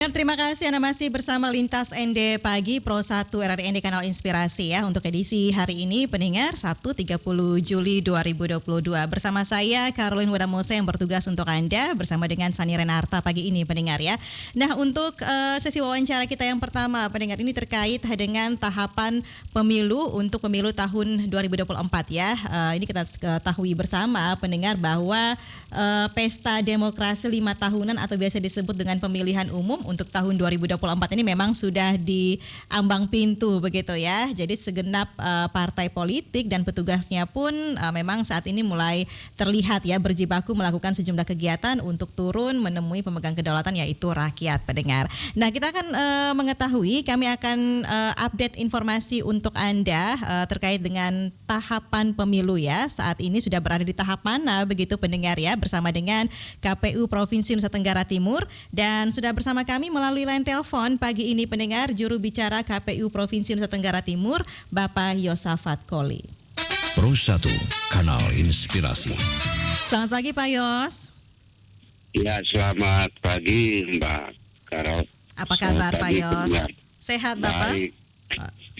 Terima kasih Anda masih bersama Lintas ND Pagi Pro 1 RRND Kanal Inspirasi ya untuk edisi hari ini pendengar Sabtu 30 Juli 2022. Bersama saya Caroline Wedamose yang bertugas untuk Anda bersama dengan Sani Renarta pagi ini pendengar ya. Nah untuk sesi wawancara kita yang pertama pendengar ini terkait dengan tahapan pemilu untuk pemilu tahun 2024 ya. Ini kita ketahui bersama pendengar bahwa pesta demokrasi 5 tahunan atau biasa disebut dengan pemilihan umum untuk tahun 2024 ini memang sudah di ambang pintu begitu ya. Jadi segenap partai politik dan petugasnya pun memang saat ini mulai terlihat ya berjibaku melakukan sejumlah kegiatan untuk turun menemui pemegang kedaulatan yaitu rakyat pendengar. Nah kita akan mengetahui, kami akan update informasi untuk Anda terkait dengan tahapan pemilu ya. Saat ini sudah berada di tahap mana begitu pendengar ya, bersama dengan KPU Provinsi Nusa Tenggara Timur, dan sudah bersama kami melalui line telepon pagi ini pendengar juru bicara KPU Provinsi Nusa Tenggara Timur Bapak Yosafat Koli. Pro 1 Kanal Inspirasi. Selamat pagi Pak Yos. Ya, selamat pagi Mbak Karol. Apa kabar Pak Yos? Sehat Bapak?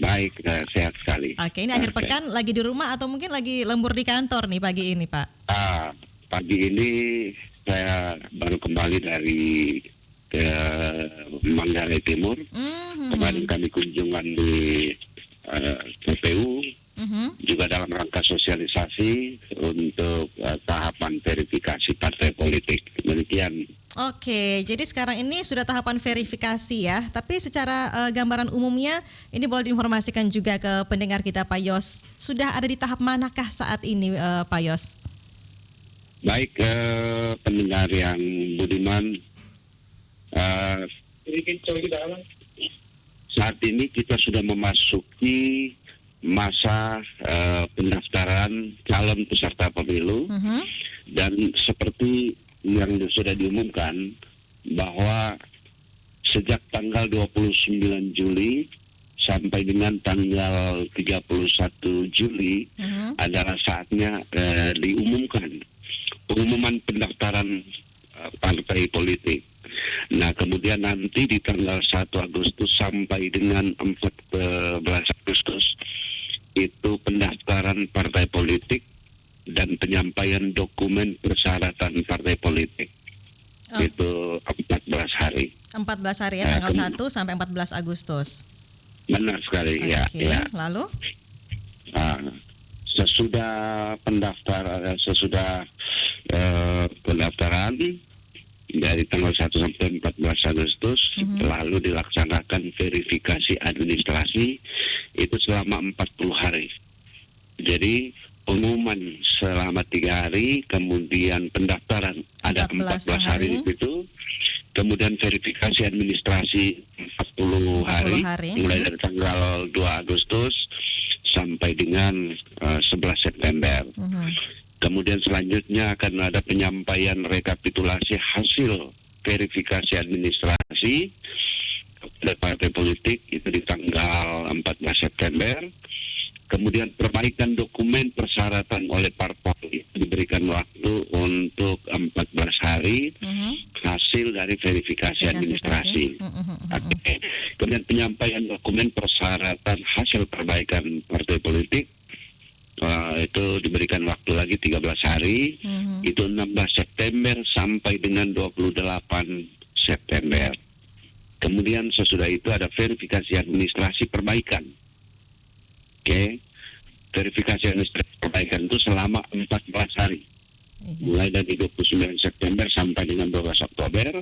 Baik, sehat sekali. Oke, ini akhir pekan lagi di rumah atau mungkin lagi lembur di kantor nih pagi ini Pak? Pagi ini saya baru kembali dari ke Manggarai Timur. Kemarin kami kunjungan di KPU juga dalam rangka sosialisasi untuk tahapan verifikasi partai politik. Demikian. Oke, jadi sekarang ini sudah tahapan verifikasi ya. Tapi secara gambaran umumnya ini boleh diinformasikan juga ke pendengar kita Pak Yos. Sudah ada di tahap manakah saat ini Pak Yos? Baik, pendengar yang budiman, saat ini kita sudah memasuki masa pendaftaran calon peserta pemilu, dan seperti yang sudah diumumkan bahwa sejak tanggal 29 Juli sampai dengan tanggal 31 Juli adalah saatnya diumumkan pengumuman pendaftaran partai politik. Nah, kemudian nanti di tanggal 1 Agustus sampai dengan 14 Agustus itu pendaftaran partai politik dan penyampaian dokumen persyaratan partai politik. Itu 14 hari. 14 hari ya, tanggal 1 sampai 14 Agustus. Benar sekali. Oke, ya. Lalu? Sesudah pendaftaran dari tanggal 1 sampai 14 Agustus, lalu dilaksanakan verifikasi administrasi itu selama 40 hari. Jadi pengumuman selama 3 hari, kemudian pendaftaran ada 14 hari itu, kemudian verifikasi administrasi 40 hari, mulai dari tanggal 2 Agustus sampai dengan 11 September. Kemudian selanjutnya akan ada penyampaian rekapitulasi hasil verifikasi administrasi kepada partai politik itu di tanggal 14 September. Kemudian perbaikan dokumen persyaratan oleh parpol diberikan waktu untuk 14 hari hasil dari verifikasi administrasi. Kemudian penyampaian dokumen persyaratan hasil perbaikan partai politik itu diberikan waktu lagi 13 hari, itu 16 September sampai dengan 28 September. Kemudian sesudah itu ada verifikasi administrasi perbaikan. Oke, verifikasi administrasi perbaikan itu selama 14 hari, mulai dari 29 September sampai dengan 12 Oktober.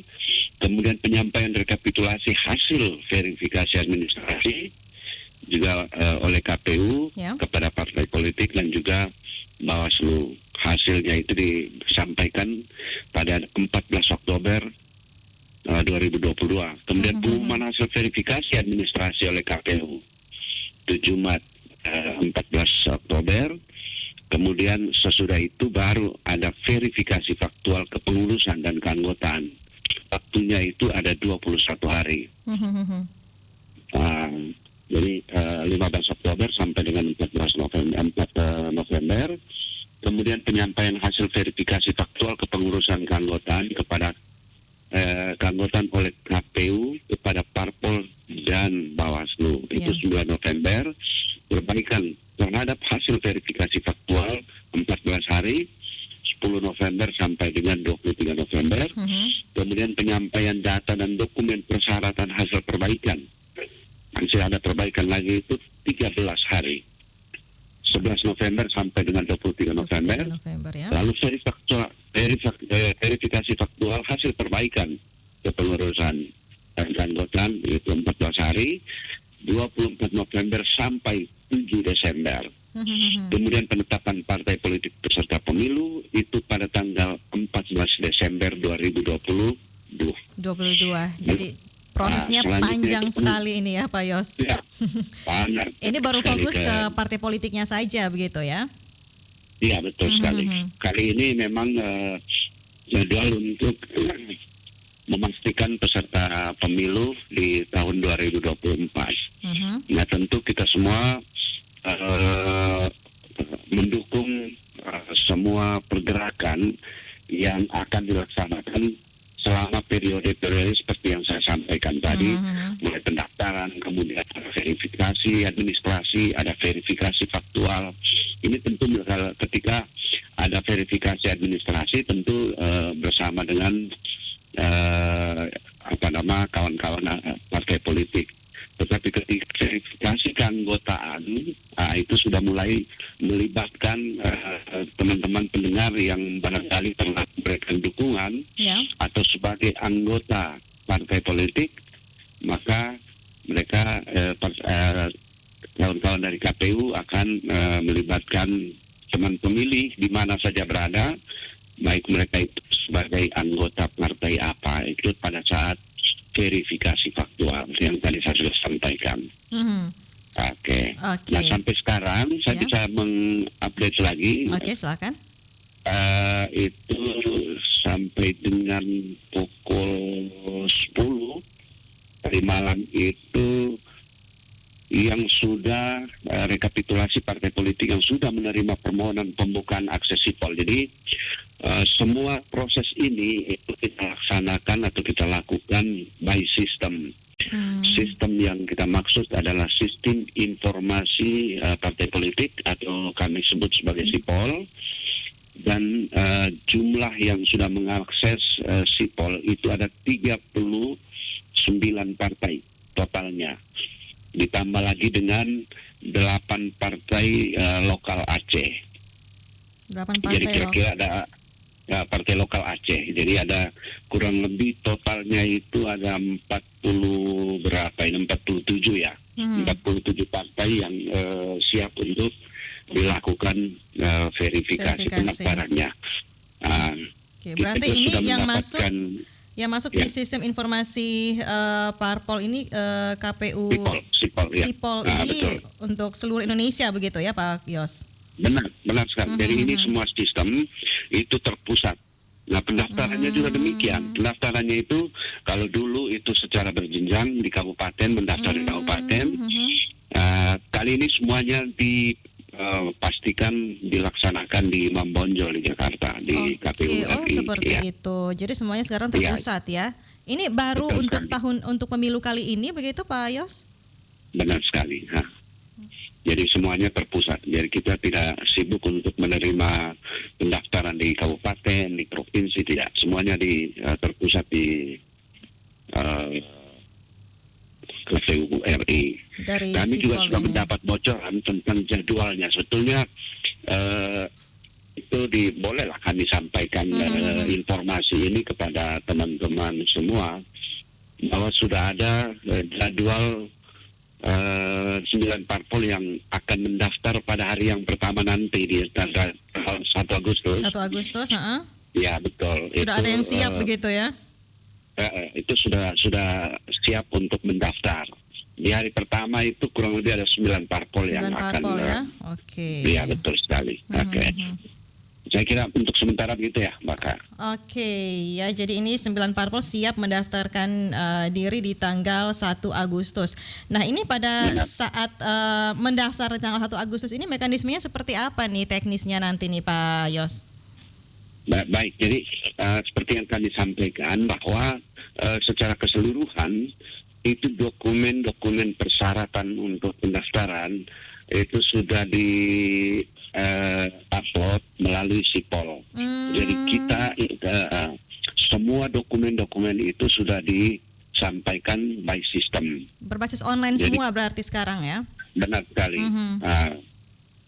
Kemudian penyampaian rekapitulasi hasil verifikasi administrasi juga oleh KPU kepada partai politik dan juga Bawaslu. Hasilnya itu disampaikan pada 14 Oktober 2022. Kemudian pengumuman hasil verifikasi administrasi oleh KPU itu Jumat 14 Oktober. Kemudian sesudah itu baru ada verifikasi faktual kepengurusan dan keanggotaan. Waktunya itu ada 21 hari. Jadi 15 Oktober sampai dengan 4 November. Kemudian penyampaian hasil verifikasi faktual kepengurusan keanggotaan kepada keanggotaan oleh KPU kepada parpol dan Bawaslu. Itu 9 November. Perbaikan terhadap hasil verifikasi faktual 14 hari, 10 November sampai dengan 23 November. Kemudian penyampaian data dan dokumen persyaratan hasil perbaikan. Masih ada perbaikan lagi itu 13 hari. 11 November sampai dengan 23 November. Ya. Lalu verifikasi faktual hasil perbaikan kepengurusan dan keanggotaan itu 14 hari, 24 November sampai 7 Desember. Kemudian penetapan partai politik peserta pemilu itu pada tanggal 14 Desember 2022. Jadi prosesnya panjang sekali ini ya Pak Yos. Ya, panjang. Ini baru fokus ke partai politiknya saja begitu ya? Iya betul sekali. Kali ini memang jadwal untuk memastikan peserta pemilu di tahun 2024. Nah tentu kita semua mendukung semua pergerakan yang akan dilaksanakan selama periode-periode seperti yang saya sampaikan tadi, mulai pendaftaran, kemudian verifikasi administrasi, ada verifikasi faktual. Ini tentu ketika ada verifikasi administrasi tentu bersama dengan kawan-kawan partai politik. Tetapi ketika verifikasi keanggotaan itu sudah mulai melibatkan teman-teman pendengar yang barangkali pernah memberikan dukungan atau sebagai anggota partai politik, maka mereka kawan-kawan dari KPU akan melibatkan teman pemilih di mana saja berada, baik mereka itu sebagai anggota partai apa, itu pada saat verifikasi faktual yang tadi saya sudah sampaikan. Oke. Nah sampai sekarang saya bisa mengupdate lagi. Oke, silakan. Itu sampai dengan pukul 10 tadi malam itu yang sudah rekapitulasi partai politik yang sudah menerima permohonan pembukaan akses sipol. Jadi semua proses ini itu kita laksanakan atau kita lakukan by system. Sistem yang kita maksud adalah sistem informasi partai politik atau kami sebut sebagai sipol. Dan jumlah yang sudah mengakses sipol itu ada 39 partai totalnya. Ditambah lagi dengan 8 partai lokal Aceh. 8 partai. Jadi kira-kira ada partai lokal Aceh. Jadi ada kurang lebih totalnya itu ada 47 ya. 47 partai yang siap untuk dilakukan verifikasi pendaftarannya. Oke, berarti ini yang masuk di sistem informasi parpol ini KPU Sipol ini betul. Untuk seluruh Indonesia begitu ya Pak Yos? Benar sekali. Jadi ini semua sistem itu terpusat. Nah pendaftarannya juga demikian. Pendaftarannya itu kalau dulu itu secara berjenjang di kabupaten, mendaftar di kabupaten. Kali ini semuanya dipastikan dilaksanakan di Imam Bonjol di Jakarta di KPU RI. Seperti itu. Jadi semuanya sekarang terpusat ya. Ini baru untuk pemilu kali ini begitu Pak Yos? Benar sekali. Jadi semuanya terpusat. Jadi kita tidak sibuk untuk menerima pendaftaran di kabupaten, di provinsi, tidak. Semuanya terpusat di KPU RI. Kami juga sudah mendapat bocoran tentang jadwalnya. Sebetulnya itu bolehlah kami sampaikan informasi ini kepada teman-teman semua bahwa sudah ada jadwal 9 parpol yang akan mendaftar pada hari yang pertama nanti di tanggal 1 Agustus. 1 Agustus, Ya betul. Sudah ada yang siap begitu ya? Itu sudah siap untuk mendaftar. Di hari pertama itu kurang lebih ada 9 parpol yang akan. Ya? Oke. Ya betul sekali. Oke. Saya kira untuk sementara begitu ya, Mbak Kak. Oke, ya jadi ini 9 parpol siap mendaftarkan diri di tanggal 1 Agustus. Nah ini pada saat mendaftar di tanggal 1 Agustus ini mekanismenya seperti apa nih teknisnya nanti nih Pak Yos? Baik, jadi seperti yang tadi sampaikan bahwa secara keseluruhan itu dokumen-dokumen persyaratan untuk pendaftaran itu sudah di upload melalui Sipol. Jadi kita semua dokumen-dokumen itu sudah disampaikan by system. Berbasis online Jadi, semua berarti sekarang ya? benar sekali.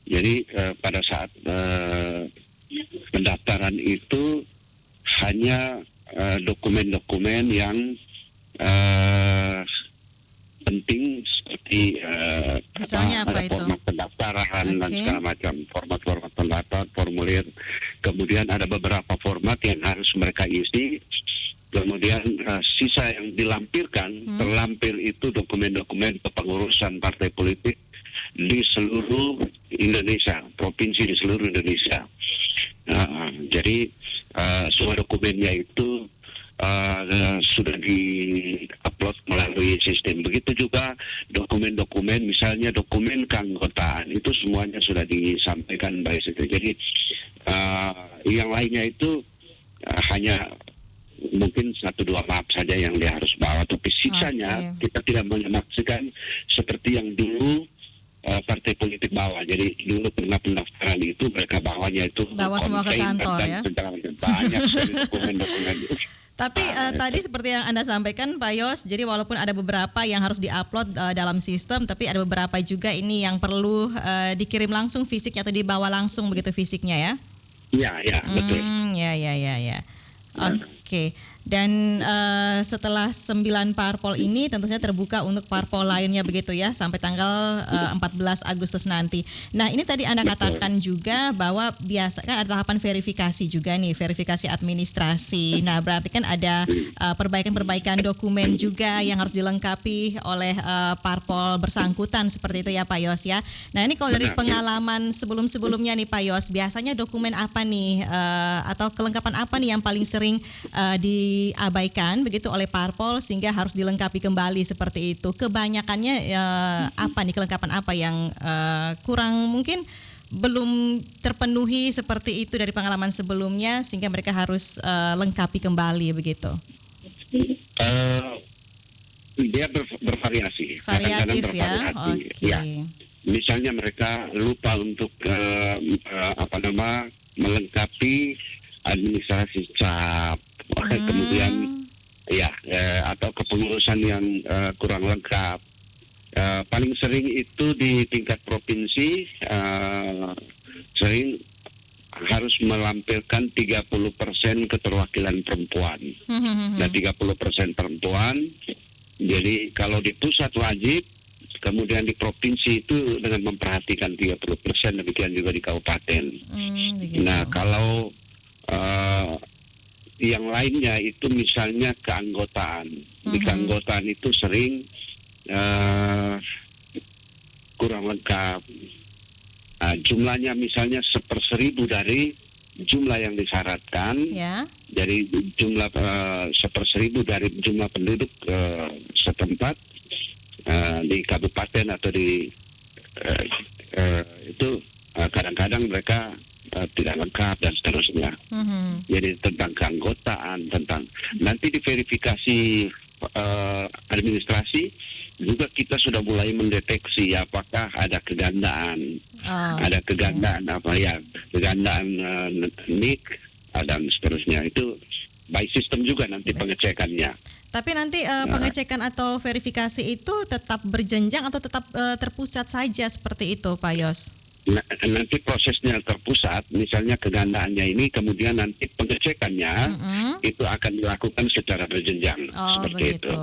Jadi pada saat pendaftaran itu hanya dokumen-dokumen yang penting seperti Misalnya apa itu? format pendaftaran dan segala macam, format-format pendaftaran, formulir. Kemudian ada beberapa format yang harus mereka isi. Kemudian sisa yang terlampir itu dokumen-dokumen kepengurusan partai politik di seluruh Indonesia, provinsi di seluruh Indonesia. Jadi semua dokumennya itu sudah di-upload melalui sistem. Begitu juga dokumen-dokumen, misalnya dokumen keanggotaan, itu semuanya sudah disampaikan by sistem. Jadi yang lainnya itu hanya mungkin 1-2 map saja yang dia harus bawa, tapi sisanya kita tidak menyaksikan seperti yang dulu partai politik bawa. Jadi dulu pernah pendaftaran itu mereka bawanya itu bawa semua ke kantor ya. Banyak sekali dokumen-dokumen. Tapi tadi seperti yang Anda sampaikan Pak Yos, jadi walaupun ada beberapa yang harus diupload dalam sistem, tapi ada beberapa juga ini yang perlu dikirim langsung fisiknya atau dibawa langsung begitu fisiknya ya? Iya, betul. Ya. Oke. Dan setelah 9 parpol ini tentunya terbuka untuk parpol lainnya begitu ya sampai tanggal 14 Agustus nanti. Nah ini tadi Anda katakan juga bahwa biasa kan ada tahapan verifikasi juga nih, verifikasi administrasi. Nah berarti kan ada perbaikan-perbaikan dokumen juga yang harus dilengkapi oleh parpol bersangkutan seperti itu ya Pak Yos ya. Nah ini kalau dari pengalaman sebelum-sebelumnya nih Pak Yos, biasanya dokumen apa nih atau kelengkapan apa nih yang paling sering diabaikan begitu oleh parpol sehingga harus dilengkapi kembali seperti itu? Kebanyakannya apa nih, kelengkapan apa yang kurang mungkin belum terpenuhi seperti itu dari pengalaman sebelumnya sehingga mereka harus lengkapi kembali begitu? Dia bervariasi. Variatif ya. Oke. Ya. Misalnya mereka lupa untuk melengkapi administrasi cap, kemudian atau kepengurusan yang kurang lengkap. Paling sering itu di tingkat provinsi sering harus melampirkan 30% keterwakilan perempuan. Nah 30% perempuan, jadi kalau di pusat wajib, kemudian di provinsi itu dengan memperhatikan 30%, demikian juga di kabupaten. Nah kalau yang lainnya itu misalnya keanggotaan. Di keanggotaan itu sering kurang lengkap. Jumlahnya misalnya 1/1000 dari jumlah yang disyaratkan. Jadi jumlah 1/1000 dari jumlah penduduk setempat di kabupaten atau di itu kadang-kadang mereka tidak lengkap dan seterusnya. Jadi tentang keanggotaan, tentang nanti di verifikasi administrasi juga kita sudah mulai mendeteksi apakah ada kegandaan, kegandaan NIK dan seterusnya. Itu by system juga nanti pengecekannya. Tapi nanti pengecekan atau verifikasi itu tetap berjenjang atau tetap terpusat saja seperti itu Pak Yos? Nanti prosesnya terpusat, misalnya kegandaannya ini, kemudian nanti pengecekannya itu akan dilakukan secara berjenjang. Seperti begitu. itu.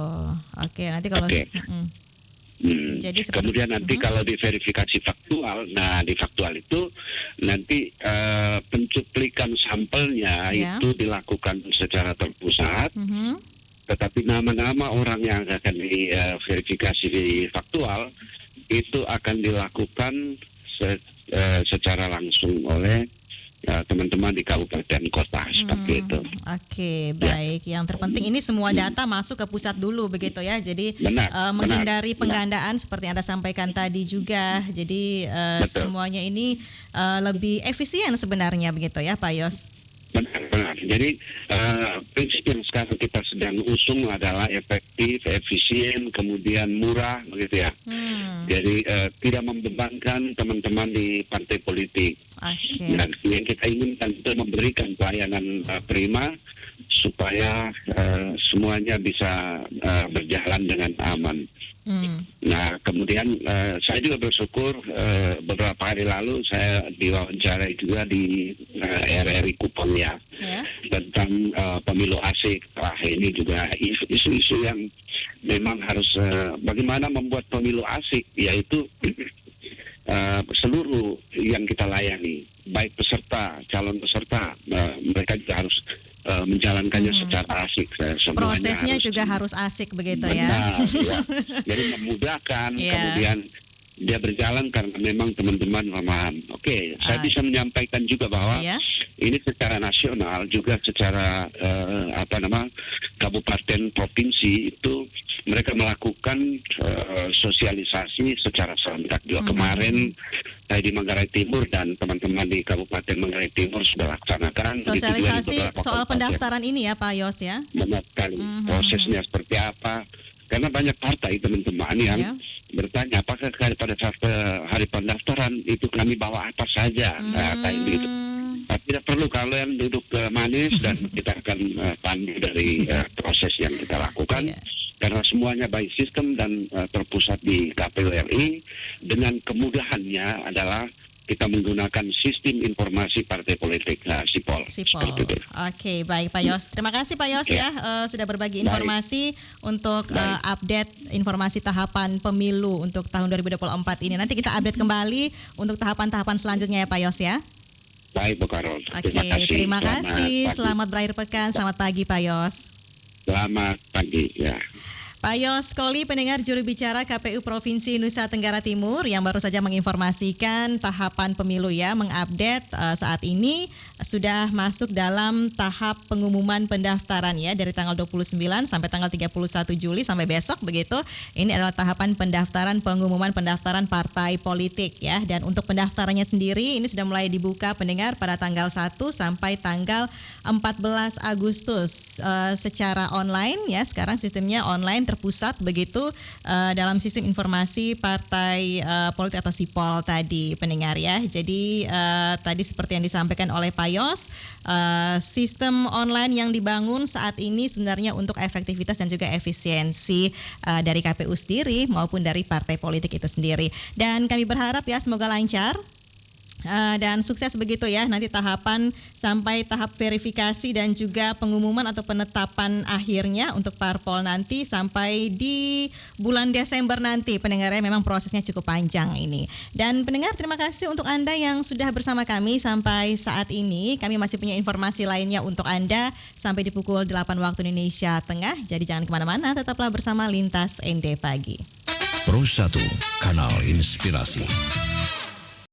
Oke, nanti kalau jadi kemudian nanti kalau di verifikasi faktual, nah di faktual itu nanti pencuplikan sampelnya itu dilakukan secara terpusat. Tetapi nama-nama orang yang akan diverifikasi di faktual itu akan dilakukan secara langsung oleh teman-teman di kabupaten kota seperti itu. Oke, baik. Yang terpenting ini semua data masuk ke pusat dulu begitu ya. Jadi menghindari penggandaan seperti yang Anda sampaikan tadi juga. Jadi semuanya ini lebih efisien sebenarnya begitu ya Pak Yos. Benar. Jadi prinsip yang sekarang kita sedang usung adalah efektif, efisien, kemudian murah, begitu ya. Jadi tidak membebankan teman-teman di partai politik. Oke. Dan yang kita inginkan itu memberikan pelayanan prima supaya semuanya bisa berjalan dengan aman. Nah, kemudian saya juga bersyukur beberapa hari lalu saya diwawancarai juga di RRI Kupang ya, tentang pemilu asik. Wah, ini juga isu-isu yang memang harus bagaimana membuat pemilu asik, yaitu seluruh yang kita layani, baik peserta, calon peserta, mereka juga harus menjalankannya secara asik. Prosesnya juga harus asik begitu ya. Ya. Jadi memudahkan, kemudian dia berjalan karena memang teman-teman memaham. Oke, saya bisa menyampaikan juga bahwa ini secara nasional juga secara kabupaten provinsi itu mereka melakukan sosialisasi secara serentak juga. Kemarin saya di Manggarai Timur dan teman-teman di Kabupaten Manggarai Timur sudah laksanakan sosialisasi soal pendaftaran ini ya Pak Yos ya. Benar sekali. Prosesnya seperti apa? Karena banyak partai teman-teman yang bertanya apakah pada saat hari pendaftaran itu kami bawa apa saja, kayak begitu. Tidak perlu, kalau yang duduk manis dan kita akan pandu dari proses yang kita lakukan. Karena semuanya by system dan terpusat di KPU RI. Dengan kemudahannya adalah kita menggunakan sistem informasi partai politik, SIPOL. Oke, baik Pak Yos. Terima kasih Pak Yos ya sudah berbagi informasi untuk update informasi tahapan pemilu untuk tahun 2024 ini. Nanti kita update kembali untuk tahapan-tahapan selanjutnya ya Pak Yos ya. Baik Bu Karol. Terima kasih. Selamat berakhir pekan. Selamat pagi Pak Yos. Selamat pagi ya. Pak Yos Koli, pendengar juru bicara KPU Provinsi Nusa Tenggara Timur yang baru saja menginformasikan tahapan pemilu ya, mengupdate saat ini sudah masuk dalam tahap pengumuman pendaftaran ya, dari tanggal 29 sampai tanggal 31 Juli sampai besok begitu. Ini adalah tahapan pendaftaran pengumuman pendaftaran partai politik ya, dan untuk pendaftarannya sendiri ini sudah mulai dibuka pendengar pada tanggal 1 sampai tanggal 14 Agustus secara online ya. Sekarang sistemnya online terpusat begitu dalam sistem informasi partai politik atau SIPOL tadi pendengar ya. Jadi tadi seperti yang disampaikan oleh Pak Yos, sistem online yang dibangun saat ini sebenarnya untuk efektivitas dan juga efisiensi dari KPU sendiri maupun dari partai politik itu sendiri. Dan kami berharap ya semoga lancar dan sukses begitu ya nanti tahapan sampai tahap verifikasi dan juga pengumuman atau penetapan akhirnya untuk parpol nanti sampai di bulan Desember nanti pendengarnya. Memang prosesnya cukup panjang ini. Dan pendengar, terima kasih untuk Anda yang sudah bersama kami sampai saat ini. Kami masih punya informasi lainnya untuk Anda sampai di pukul 8 waktu Indonesia Tengah. Jadi jangan kemana-mana, tetaplah bersama Lintas ND Pagi. Pro 1, Kanal Inspirasi.